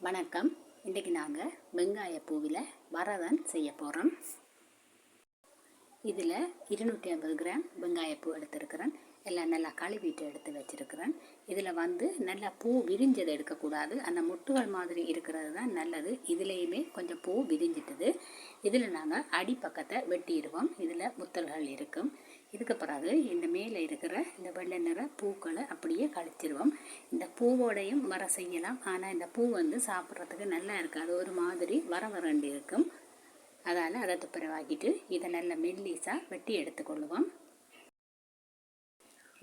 வணக்கம். இன்றைக்கி நாங்கள் வெங்காய பூவில் வரதான் செய்ய போகிறோம். இதில் 250 கிராம் வெங்காயப்பூ எடுத்துருக்கிறேன். எல்லாம் நல்லா கழுவிட்டு எடுத்து வச்சுருக்கிறேன். இதில் நல்லா பூ விரிஞ்சதை எடுக்கக்கூடாது. அந்த முட்டுகள் மாதிரி இருக்கிறது தான் நல்லது. இதுலேயுமே கொஞ்சம் பூ விரிஞ்சிட்டுது. இதில் நாங்கள் அடிப்பக்கத்தை வெட்டிடுவோம். இதில் முத்தல்கள் இருக்கும். இதுக்கு பிறகு இந்த மேலே இருக்கிற இந்த வெள்ளை நிற பூக்களை அப்படியே கழிச்சிடுவோம். இந்த பூவோடையும் வர செய்யலாம். ஆனால் இந்த பூ சாப்பிட்றதுக்கு நல்லா இருக்காது. ஒரு மாதிரி வரண்டு இருக்கும். அதால் அதை துப்புரவாக்கிட்டு இதை நல்லா மெல்லிஸாக வெட்டி எடுத்துக்கொள்ளுவோம்.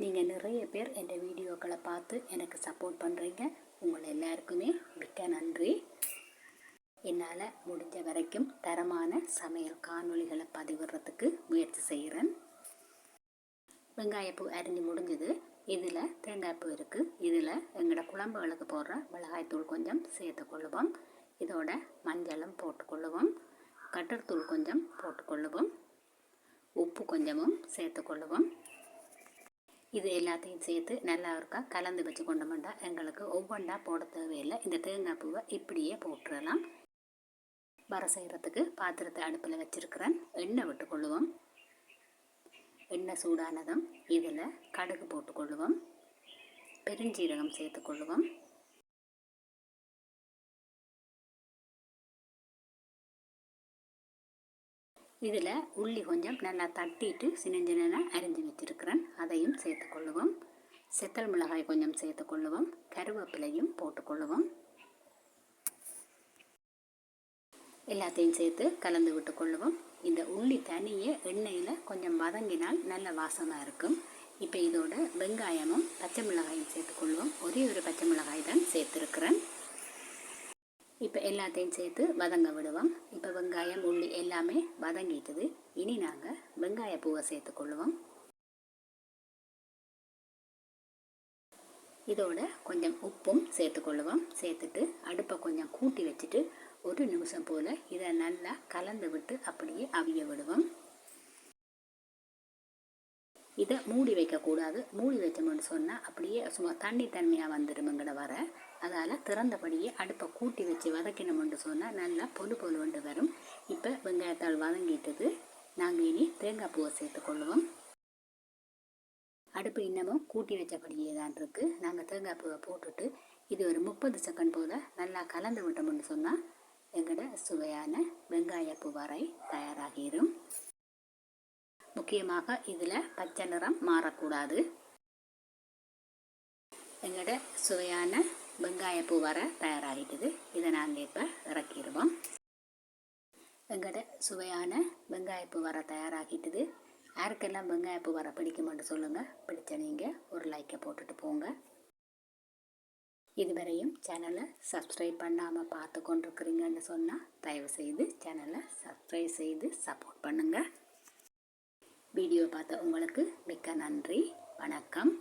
நீங்கள் நிறைய பேர் இந்த வீடியோக்களை பார்த்து எனக்கு சப்போர்ட் பண்ணுறீங்க. உங்களை எல்லாருக்குமே மிக்க நன்றி. என்னால் முடிஞ்ச வரைக்கும் தரமான சமையல் காணொளிகளை பதிவிடுறதுக்கு முயற்சி செய்கிறேன். வெங்காயப்பூ அரிஞ்சு முடிஞ்சது. இதில் தேங்காய்ப்பூ இருக்குது. இதில் எங்களோட குழம்புகளுக்கு போடுற மிளகாய்த்தூள் கொஞ்சம் சேர்த்துக்கொள்ளுவோம். இதோட மஞ்சளும் போட்டுக்கொள்ளுவோம். கட்டர்த்தூள் கொஞ்சம் போட்டுக்கொள்ளுவோம். உப்பு கொஞ்சமும் சேர்த்துக்கொள்ளுவோம். இது எல்லாத்தையும் சேர்த்து நல்லா இருக்கா கலந்து வச்சு கொண்டு வந்தால் எங்களுக்கு ஒவ்வொன்றா போட தேவையில்லை. இந்த தேங்காய் பூவை இப்படியே போட்டுடலாம். வர செய்கிறதுக்கு பாத்திரத்தை அடுப்பில் வச்சுருக்கிறேன். எண்ணெய் விட்டுக்கொள்ளுவோம். எண்ணெய் சூடானதும் இதில் கடுகு போட்டுக்கொள்ளுவோம். பெருஞ்சீரகம் சேர்த்துக்கொள்ளுவோம். இதில் உள்ளி கொஞ்சம் நல்லா தட்டிட்டு சின்ன அரிஞ்சு வச்சுருக்கிறேன். அதையும் சேர்த்துக்கொள்ளுவோம். செத்தல் மிளகாய் கொஞ்சம் சேர்த்துக்கொள்ளுவோம். கருவேப்பிலையும் போட்டுக்கொள்ளுவோம். எல்லாத்தையும் சேர்த்து கலந்து விட்டுக்கொள்ளுவோம். இந்த உள்ளி தனியே எண்ணெயில் கொஞ்சம் வதங்கினால் நல்ல வாசமாக இருக்கும். இப்போ இதோட வெங்காயமும் பச்சை மிளகாயும் சேர்த்துக்கொள்வோம். ஒரே ஒரு பச்சை மிளகாய் தான் சேர்த்துருக்கிறேன். இப்போ எல்லாத்தையும் சேர்த்து வதங்க விடுவோம். இப்போ வெங்காயம் உள்ளி எல்லாமே வதங்கிட்டுது. இனி நாங்கள் வெங்காய பூவை சேர்த்துக்கொள்ளுவோம். இதோட கொஞ்சம் உப்பும் சேர்த்துக்கொள்ளுவோம். சேர்த்துட்டு அடுப்பை கொஞ்சம் கூட்டி வச்சுட்டு ஒரு நிமிஷம் போல் இதை நல்லா கலந்து விட்டு அப்படியே அவிய விடுவோம். இதை மூடி வைக்கக்கூடாது. மூடி வச்சோம்னு சொன்னால் அப்படியே சும்மா தண்ணி தன்மையாக வந்துடுமுங்கட வர. அதால் திறந்தபடியே அடுப்பை கூட்டி வச்சு வதக்கினோம்னு சொன்னால் நல்லா பொண்டு வரும். இப்போ வெங்காயத்தால் வதங்கிட்டது. நாங்கள் இனி தேங்காய் பூவை சேர்த்துக்கொள்ளுவோம். அடுப்பு இன்னமும் கூட்டி வச்சபடியே தான் இருக்குது. நாங்கள் தேங்காய் பூவை போட்டுட்டு இது ஒரு 30 செகண்ட் போல் நல்லா கலந்து விட்டோம்னு சொன்னால் எங்களோட சுவையான வெங்காயப்பூ வரை தயாராகிடும். முக்கியமாக இதில் பச்சை நிறம் மாறக்கூடாது. எங்களோட சுவையான வெங்காயப்பூ வர தயாராகிட்டுது. இதை நாங்கள் இப்போ இறக்கிடுவோம். எங்களோட சுவையான வெங்காயப்பூ வர தயாராகிட்டுது. யாருக்கெல்லாம் வெங்காயப்பூ வர பிடிக்குமென்று சொல்லுங்கள். பிடிச்ச நீங்கள் ஒரு லைக்கை போட்டுட்டு போங்க. இதுவரையும் சேனலை சப்ஸ்கிரைப் பண்ணாமல் பார்த்து கொண்டிருக்கிறீங்கன்னு சொன்னால் தயவுசெய்து சேனலை சப்ஸ்கிரைப் செய்து சப்போர்ட் பண்ணுங்கள். வீடியோ பார்த்த உங்களுக்கு மிக்க நன்றி. வணக்கம்.